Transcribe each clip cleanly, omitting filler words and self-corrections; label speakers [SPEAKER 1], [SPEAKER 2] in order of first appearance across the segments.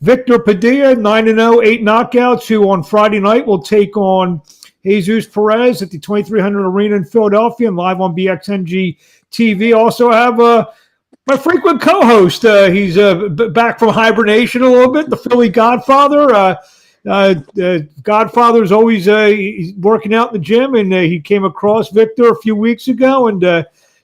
[SPEAKER 1] Victor Padilla, 9-0, 8 knockouts, who on Friday night will take on Jesus Perez at the 2300 Arena in Philadelphia and live on BXNG TV. Also have my frequent co-host. He's back from hibernation a little bit, the Philly Godfather. Godfather is always he's working out in the gym, and he came across Victor a few weeks ago, and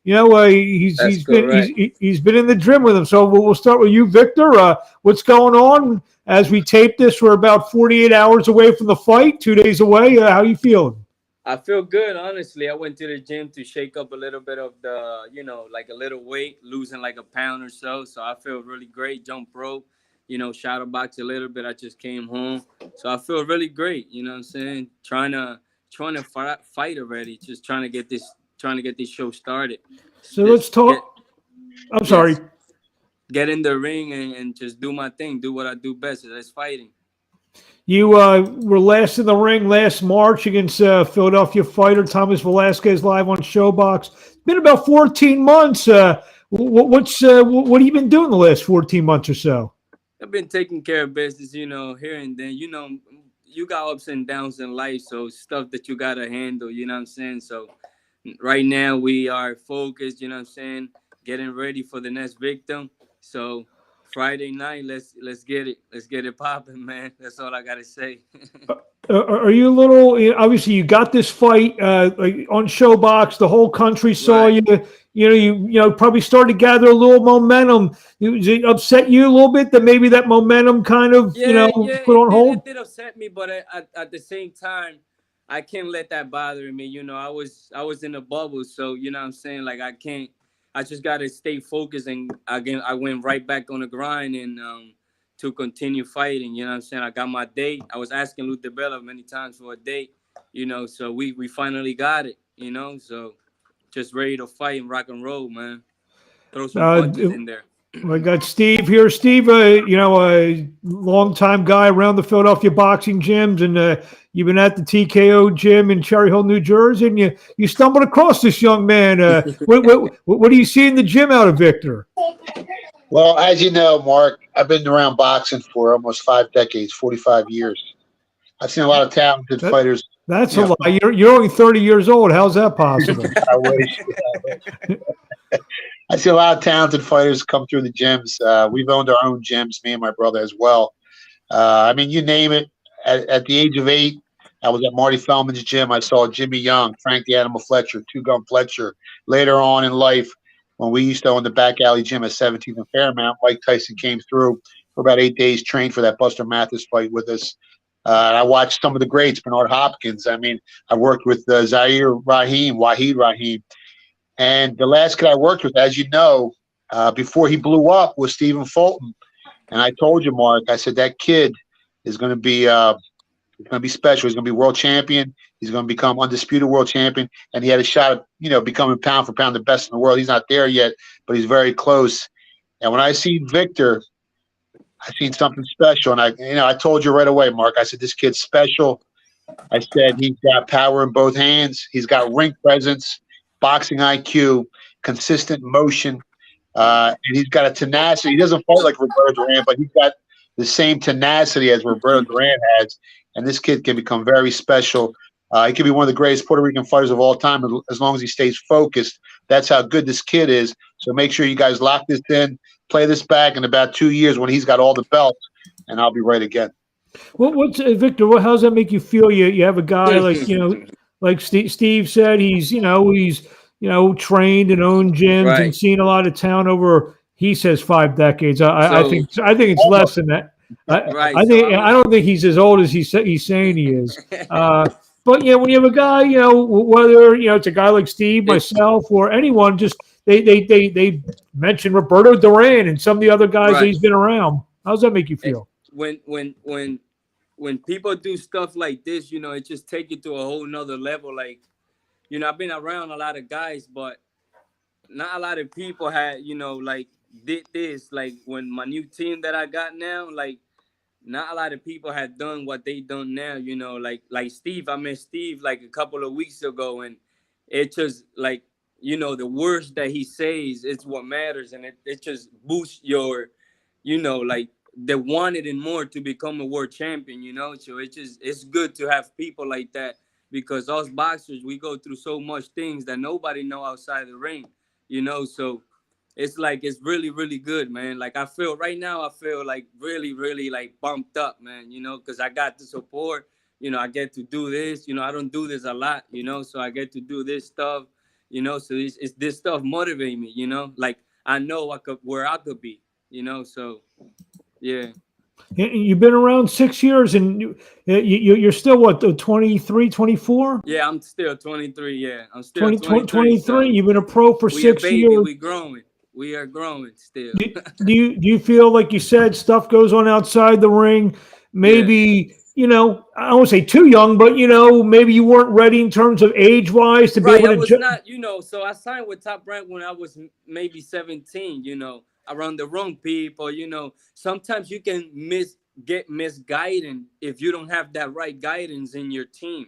[SPEAKER 1] he's been in the gym with him. So we'll start with you, Victor. What's going on as we tape this? We're about 48 hours away from the fight, 2 days away. How you feeling?
[SPEAKER 2] I feel good, honestly. I went to the gym to shake up a little bit of the, like a little weight, losing like a pound or so. So I feel really great. Jump rope, shadow box a little bit. I just came home. So I feel really great. You know what I'm saying? Trying to fight already. Just trying to get this show started.
[SPEAKER 1] So let's talk. I'm sorry.
[SPEAKER 2] Get in the ring and just do my thing. Do what I do best. That's fighting. You
[SPEAKER 1] were last in the ring last March against Philadelphia fighter Thomas Velasquez live on Showbox. It's been about 14 months. What have you been doing the last 14 months or so?
[SPEAKER 2] I've been taking care of business, here and then. You got ups and downs in life, so stuff that you got to handle, you know what I'm saying? So right now we are focused, you know what I'm saying, getting ready for the next victim. So Friday night, let's get it. Let's get it popping, man. That's all I got to say.
[SPEAKER 1] Are you a little, obviously you got this fight like on Showbox, the whole country saw you. You probably started to gather a little momentum. Did it upset you a little bit that maybe that momentum kind of, put on hold?
[SPEAKER 2] It did upset me, but at the same time, I can't let that bother me. I was in a bubble, so you know what I'm saying? Like I just got to stay focused, and again, I went right back on the grind and to continue fighting. You know what I'm saying? I got my date. I was asking Lou DeBella many times for a date, so we finally got it, so just ready to fight and rock and roll, man. Throw some punches in there.
[SPEAKER 1] I got Steve here. Steve, a longtime guy around the Philadelphia boxing gyms, and you've been at the TKO gym in Cherry Hill, New Jersey, and you stumbled across this young man. What do you see in the gym out of Victor?
[SPEAKER 3] Well, as you know, Mark, I've been around boxing for almost 5 decades, 45 years. I've seen a lot of talented fighters.
[SPEAKER 1] That's a lie. You're only 30 years old. How's that possible?
[SPEAKER 3] I wish. I see a lot of talented fighters come through the gyms. We've owned our own gyms, me and my brother as well. You name it. At the age of 8, I was at Marty Feldman's gym. I saw Jimmy Young, Frank the Animal Fletcher, Two Gun Fletcher. Later on in life, when we used to own the back alley gym at 17th and Fairmount, Mike Tyson came through for about 8 days, trained for that Buster Mathis fight with us. And I watched some of the greats, Bernard Hopkins. I worked with Wahid Rahim. And the last kid I worked with, as you know, before he blew up, was Stephen Fulton. And I told you, Mark, I said that kid is going to be special. He's going to be world champion. He's going to become undisputed world champion. And he had a shot at, becoming pound for pound the best in the world. He's not there yet, but he's very close. And when I see Victor, I seen something special. And I told you right away, Mark, I said, this kid's special. I said, he's got power in both hands. He's got ring presence, boxing IQ, consistent motion, and he's got a tenacity. He doesn't fight like Roberto Duran, but he's got the same tenacity as Roberto Duran has, and this kid can become very special. He can be one of the greatest Puerto Rican fighters of all time as long as he stays focused. That's how good this kid is. So make sure you guys lock this in, play this back in about 2 years when he's got all the belts, and I'll be right again.
[SPEAKER 1] What's Victor? How does that make you feel? You have a guy like Steve said, he's trained and owned gyms and seen a lot of town over. He says 5 decades. I think it's less than that. I don't think he's as old as he's saying he is. But when you have a guy, whether it's a guy like Steve, myself, or anyone, just they mention Roberto Duran and some of the other guys that he's been around. How does that make you feel?
[SPEAKER 2] When people do stuff like this, it just take you to a whole nother level. Like, I've been around a lot of guys, but not a lot of people had, did this. Like when my new team that I got now, like not a lot of people had done what they done now, like Steve. I met Steve like a couple of weeks ago, and it just like, the words that he says is what matters, and it just boosts your, like they wanted it more to become a world champion, you know. So it's good to have people like that, because us boxers, we go through so much things that nobody know outside the ring, you know. So it's like, it's really, really good, man. Like, I feel right now, I feel like really, really like bumped up, man, you know, because I got the support, you know. I get to do this, you know. I don't do this a lot, you know, so I get to do this stuff, you know. So it's this stuff motivate me, you know. Like, I know where I could be, you know. So yeah.
[SPEAKER 1] You've been around 6 years, and you're still what, 23, 24?
[SPEAKER 2] Yeah, I'm still 23. Yeah, I'm still
[SPEAKER 1] 20,
[SPEAKER 2] 23.
[SPEAKER 1] 23.
[SPEAKER 2] So
[SPEAKER 1] You've been a pro for
[SPEAKER 2] we a
[SPEAKER 1] six
[SPEAKER 2] baby.
[SPEAKER 1] years.
[SPEAKER 2] We growing. We are growing still.
[SPEAKER 1] Do you feel like you said stuff goes on outside the ring?
[SPEAKER 2] Yeah.
[SPEAKER 1] Maybe, I don't want to say too young, but maybe you weren't ready in terms of age wise to be
[SPEAKER 2] Right.
[SPEAKER 1] able
[SPEAKER 2] I
[SPEAKER 1] to.
[SPEAKER 2] was not, you know. So I signed with Top Rank when I was maybe 17. You know, around the wrong people. You know, sometimes you can get misguided if you don't have that right guidance in your team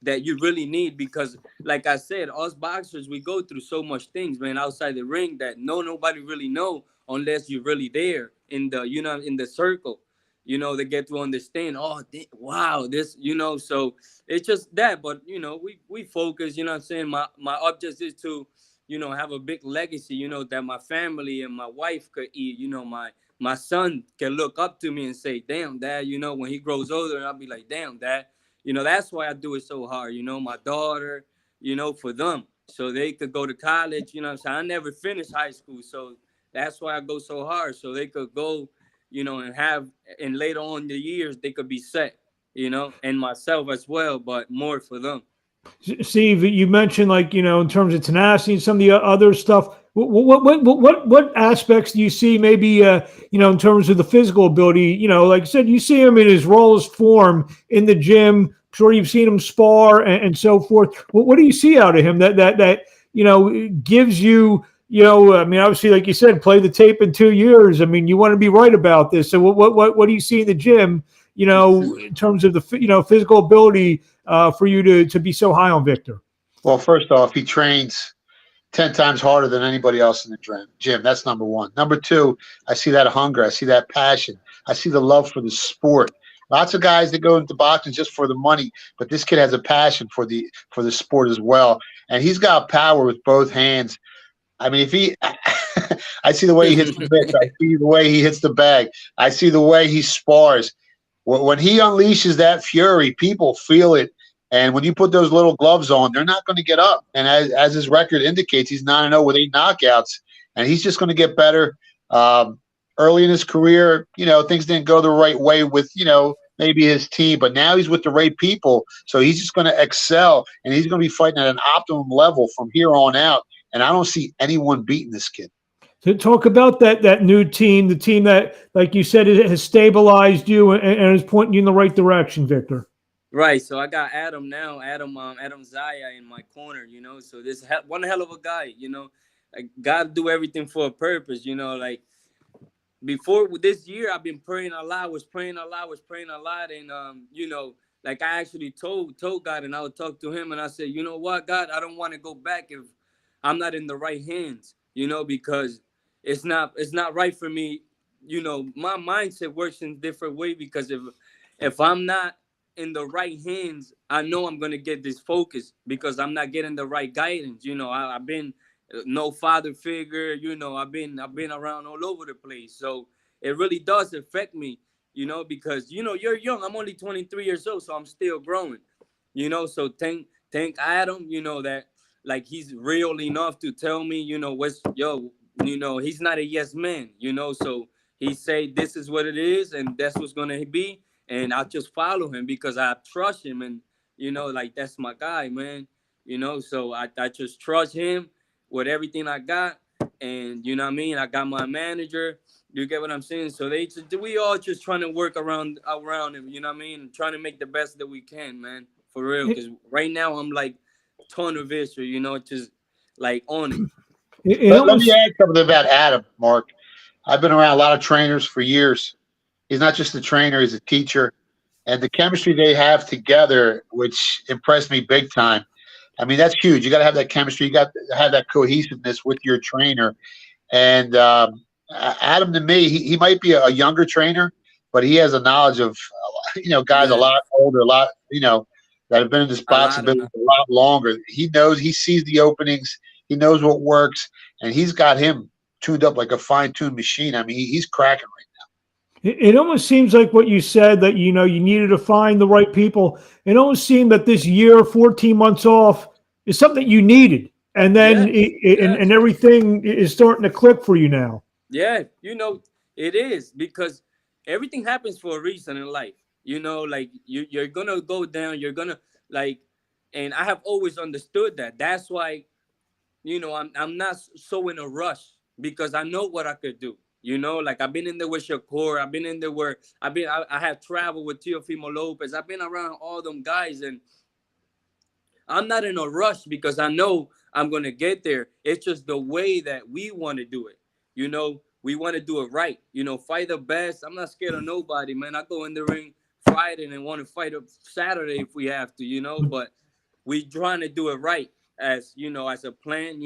[SPEAKER 2] that you really need, because like I said, us boxers, we go through so much things, man, outside the ring that nobody really know unless you're really there in the, you know, in the circle, you know. They get to understand, oh, wow, this, you know. So it's just that. But you know, we focus, you know what I'm saying. My object is to, you know, have a big legacy, you know, that my family and my wife could eat, you know. My son can look up to me and say, damn, dad, you know, when he grows older, and I'll be like, damn, dad. You know, that's why I do it so hard. You know, my daughter, you know, for them, so they could go to college. You know what I'm saying? I never finished high school, so that's why I go so hard, so they could go, you know, and later on in the years, they could be set, you know, and myself as well, but more for them.
[SPEAKER 1] Steve, you mentioned, like, in terms of tenacity and some of the other stuff. What aspects do you see, maybe in terms of the physical ability? Like I said, you see him in his rawest form in the gym. I'm sure you've seen him spar and so forth. What do you see out of him that gives you? I mean, obviously, like you said, play the tape in 2 years. I mean, you want to be right about this. So what do you see in the gym? In terms of the physical ability for you to be so high on Victor?
[SPEAKER 3] Well, first off, he trains 10 times harder than anybody else in the gym. That's number one. Number two, I see that hunger. I see that passion. I see the love for the sport. Lots of guys that go into boxing just for the money, but this kid has a passion for the sport as well. And he's got power with both hands. I mean, I see the way he hits the mitts. I see the way he hits the bag. I see the way he spars. When he unleashes that fury, people feel it. And when you put those little gloves on, they're not going to get up. And as his record indicates, he's 9-0 with 8 knockouts. And he's just going to get better. Early in his career, things didn't go the right way with, maybe his team. But now he's with the right people. So he's just going to excel. And he's going to be fighting at an optimum level from here on out. And I don't see anyone beating this kid.
[SPEAKER 1] To talk about that new team, the team that, like you said, it has stabilized you and is pointing you in the right direction, Victor.
[SPEAKER 2] Right. So I got Adam now, Adam Zaya in my corner, you know. So this one hell of a guy, you know. Like, God do everything for a purpose, you know. Like, before this year, I've been praying a lot, was praying a lot, and you know, like, I actually told God, and I would talk to him, and I said, you know what, God, I don't want to go back if I'm not in the right hands, you know, because it's not right for me. You know, my mindset works in a different way, because if I'm not in the right hands, I know I'm gonna get this focus, because I'm not getting the right guidance. You know, I've been no father figure. You know, I've been around all over the place, so it really does affect me. You know, because you're young. I'm only 23 years old, so I'm still growing. You know, so thank Adam. You know that, like, he's real enough to tell me, he's not a yes man, so he say this is what it is, and that's what's gonna be, and I'll just follow him because I trust him, and like, that's my guy, man. So I just trust him with everything I got, and you know what I mean. I got my manager. You get what I'm saying? So we all just trying to work around him. You know what I mean? Trying to make the best that we can, man, for real. Because right now I'm like ton of issue, just like on it.
[SPEAKER 3] Let me add something about Adam, Mark. I've been around a lot of trainers for years. He's not just a trainer, he's a teacher. And the chemistry they have together, which impressed me big time. I mean, that's huge. You got to have that chemistry. You got to have that cohesiveness with your trainer. And Adam, to me, he might be a younger trainer, but he has a knowledge of, guys a lot older, a lot, that have been in this boxing business a lot longer. He knows, he sees the openings, he knows what works, and he's got him tuned up like a fine-tuned machine. I mean, he's cracking right now.
[SPEAKER 1] It almost seems like what you said, that, you needed to find the right people. It almost seemed that this year, 14 months off, is something that you needed. And then and everything is starting to click for you now. Yeah,
[SPEAKER 2] it is, because everything happens for a reason in life. Like you're going to go down, you're going to and I have always understood that. That's why, I'm not so in a rush, because I know what I could do. Like I've been in there with Shakur. I've been in there where I have traveled with Teofimo Lopez. I've been around all them guys, and I'm not in a rush because I know I'm going to get there. It's just the way that we want to do it. We want to do it right. Fight the best. I'm not scared of nobody, man. I go in the ring Friday and want to fight up Saturday if we have to, but we trying to do it right as a plan,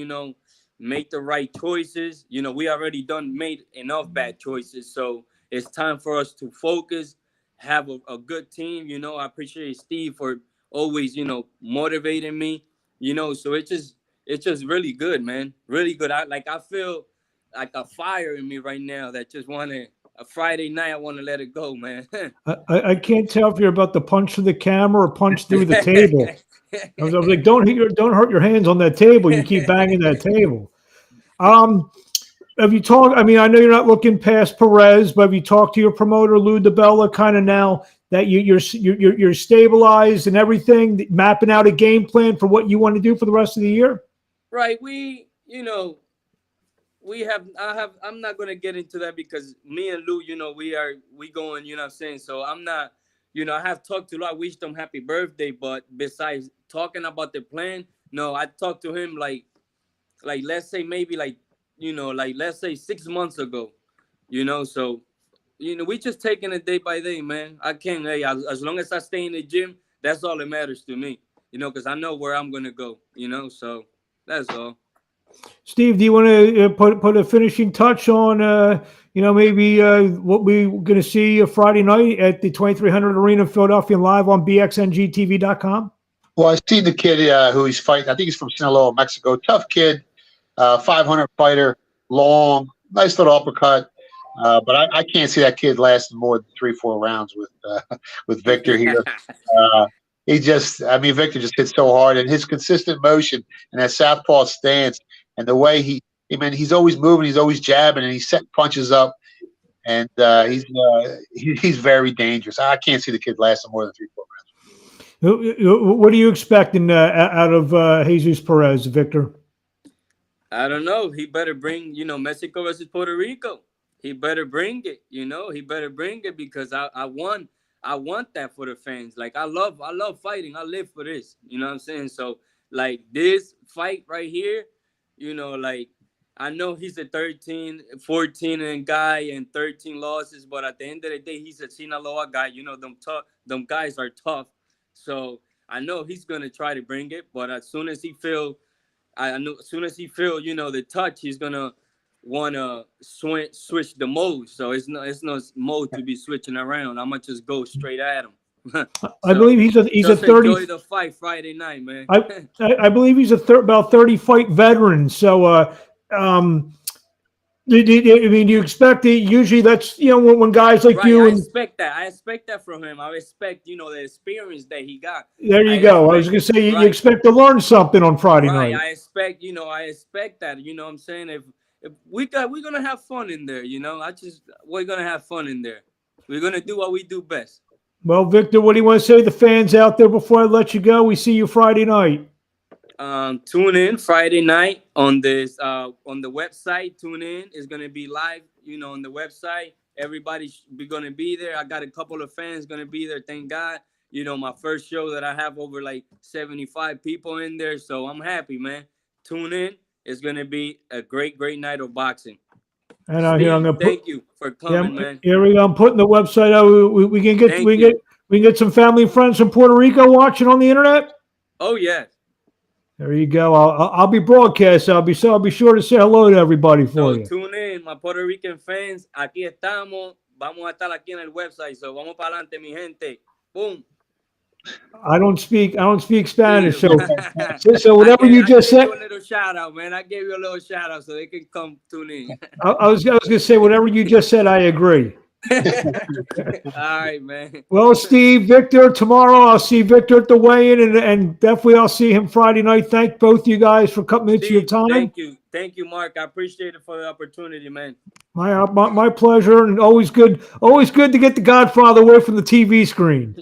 [SPEAKER 2] make the right choices. We already made enough bad choices. So it's time for us to focus, have a good team. I appreciate Steve for always, motivating me, so it's just really good, man. Really good. I feel like a fire in me right now that just a Friday night, I want to let it go, man.
[SPEAKER 1] I can't tell if you're about to punch through the camera or punch through the table. I was like, don't hurt your hands on that table. You keep banging that table. Have you talked? I mean, I know you're not looking past Perez, but have you talked to your promoter Lou DiBella kind of now that you're stabilized and everything, mapping out a game plan for what you want to do for the rest of the year?
[SPEAKER 2] Right. I'm not going to get into that because me and Lou, we going, what I'm saying? So I'm not, I have talked to Lou. I wished him happy birthday, but besides talking about the plan, no, I talked to him like let's say maybe let's say 6 months ago, so, we just taking it day by day, man. I can't, as long as I stay in the gym, that's all that matters to me, because I know where I'm going to go, so that's all.
[SPEAKER 1] Steve, do you want to put a finishing touch on, maybe what we're going to see Friday night at the 2300 Arena in Philadelphia live on bxngtv.com?
[SPEAKER 3] Well, I see the kid who he's fighting. I think he's from Sinaloa, Mexico. Tough kid, 500 fighter, long, nice little uppercut. But I can't see that kid lasting more than 3-4 rounds with Victor here. Victor just hits so hard, and his consistent motion and that southpaw stance and the way he's always moving, he's always jabbing, and he's setting punches up, and he's very dangerous. I can't see the kid lasting more than 3-4 rounds.
[SPEAKER 1] What are you expecting out of Jesus Perez, Victor?
[SPEAKER 2] I don't know. He better bring, Mexico versus Puerto Rico. He better bring it, He better bring it because I want that for the fans. Like I love fighting. I live for this. You know what I'm saying? So like this fight right here, I know he's a 13-14 and guy and 13 losses, but at the end of the day, he's a Sinaloa guy. Them guys are tough. So I know he's gonna try to bring it, but as soon as he feel, the touch, he's gonna wanna switch the mode. So it's no mode to be switching around. I'm gonna just go straight at him.
[SPEAKER 1] I believe he's a 30.
[SPEAKER 2] Enjoy the fight Friday night, man.
[SPEAKER 1] I believe he's about 30 fight veteran. So do you expect it? Usually that's when guys like you.
[SPEAKER 2] I expect that from him. I expect the experience that he got.
[SPEAKER 1] There you go. I was gonna say you expect to learn something on Friday night.
[SPEAKER 2] I expect that. What I'm saying, if we're gonna have fun in there. We're gonna have fun in there. We're gonna do what we do best.
[SPEAKER 1] Well, Victor, what do you want to say to the fans out there before I let you go? We see you Friday night.
[SPEAKER 2] Tune in Friday night on this on the website. Tune in. It's gonna be live, on the website. Everybody be gonna be there. I got a couple of fans gonna be there. Thank God. My first show that I have over like 75 people in there. So I'm happy, man. Tune in. It's gonna be a great night of boxing.
[SPEAKER 1] And thank
[SPEAKER 2] you for coming, man.
[SPEAKER 1] Here we go. I'm putting the website out. We can get some family and friends from Puerto Rico watching on the internet.
[SPEAKER 2] Oh yeah.
[SPEAKER 1] There you go. I'll be broadcast. I'll be sure to say hello to everybody for you.
[SPEAKER 2] Tune in. Rican fans, aquí estamos. Vamos a estar aquí en el website. So vamos para adelante, mi gente. Boom.
[SPEAKER 1] I don't speak Spanish, so whatever you just said.
[SPEAKER 2] I gave you a little shout out, man. I gave you a little shout out so they can come tune in.
[SPEAKER 1] I was gonna say whatever you just said. I agree.
[SPEAKER 2] All right, man.
[SPEAKER 1] Well, Steve, Victor, tomorrow I'll see Victor at the weigh-in, and definitely I'll see him Friday night. Thank both you guys for coming into your time.
[SPEAKER 2] Thank you, Mark. I appreciate it for the opportunity, man.
[SPEAKER 1] My pleasure, and always good to get the Godfather away from the TV screen.